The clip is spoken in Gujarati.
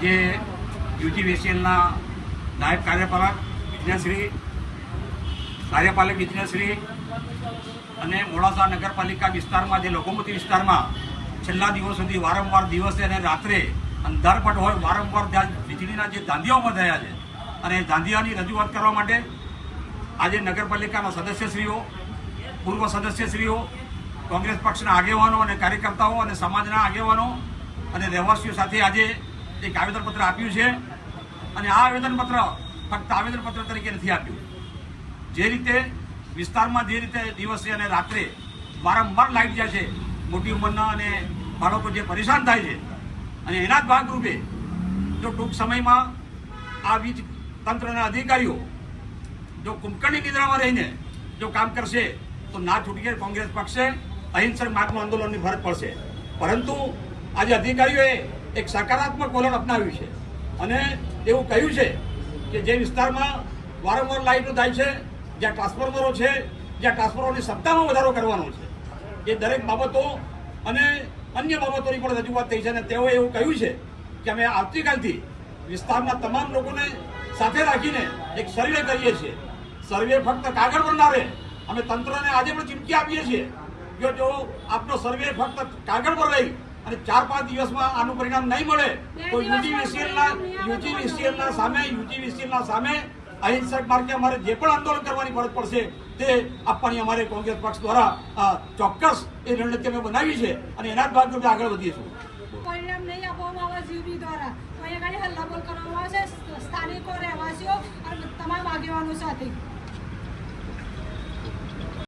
જે યુજીવીસીએલના નાયબ કાર્યપાલક ઇજનેરશ્રી અને મોડાસા નગરપાલિકા વિસ્તારમાં જે લઘુમતી વિસ્તારમાં છેલ્લા દિવસોથી વારંવાર દિવસે અને રાત્રે અંધારપટ હોય વારંવાર વીજળીના જે ધાંધિયાઓમાં થયા છે અને ધાંધિયાની રજૂઆત કરવા માટે આજે નગરપાલિકાના સદસ્યશ્રીઓ, પૂર્વ સદસ્યશ્રીઓ, કોંગ્રેસ પક્ષના આગેવાનો અને કાર્યકર્તાઓ અને સમાજના આગેવાનો અને રહેવાસીઓ સાથે આજે એક આવેદનપત્ર આપ્યું છે. અને આ આવેદનપત્ર ફક્ત આવેદનપત્ર તરીકે નથી આપ્યું. જે રીતે વિસ્તારમાં જે રીતે દિવસે અને રાત્રે વારંવાર લાઇટ જાય છે, મોટી ઉંમરના અને બાળકો જે પરેશાન થાય છે, અને એના જ ભાગરૂપે જો ટૂંક સમયમાં આ વીજ તંત્રના અધિકારીઓ જો કુંભકર્ણની નિદ્રામાં રહીને જો કામ કરશે તો ના છૂટકે કોંગ્રેસ પક્ષે અહિંસક માર્ગનું આંદોલનની ફરજ પડશે. પરંતુ આજે અધિકારીઓએ એક સકારાત્મક વલણ અપનાવ્યું છે અને એવું કહ્યું છે કે જે વિસ્તારમાં વારંવાર લાઇટો થાય છે, જ્યાં ટ્રાન્સફોર્મરો છે, જ્યાં ટ્રાન્સફોર્મરની ક્ષમતામાં વધારો કરવાનો છે, એ દરેક બાબતો અને અન્ય બાબતોની પણ રજૂઆત થઈ છે. અને તેઓએ એવું કહ્યું છે કે અમે આવતીકાલથી વિસ્તારના તમામ લોકોને સાથે રાખીને એક સર્વે કરીએ છીએ. સર્વે ફક્ત કાગળ પર ના રહે. અમે તંત્રને આજે પણ ચીમકી આપીએ છીએ કે જો આપનો સર્વે ફક્ત કાગળ પર રહી અને 4-5 દિવસમાં આનું પરિણામ નહીં મળે તો યુજીવીસીએલના સામે અહિંસક માર્ગે અમારે જે પણ આંદોલન કરવાની ફરજ પડશે તે આપવાની અમારે કોંગ્રેસ પક્ષ દ્વારા ચોક્કસ એ રણનીતિ અમે બનાવી છે અને એના જ ભાગરૂપે આગળ વધીશું. પરિણામ નહીં આપવામાં આવે જીબી દ્વારા તો અહીંયા આગળ હલ્લાબોલ કરવામાં આવશે સ્થાનિકો, રહેવાસીઓ અને તમામ આગેવાનો સાથે.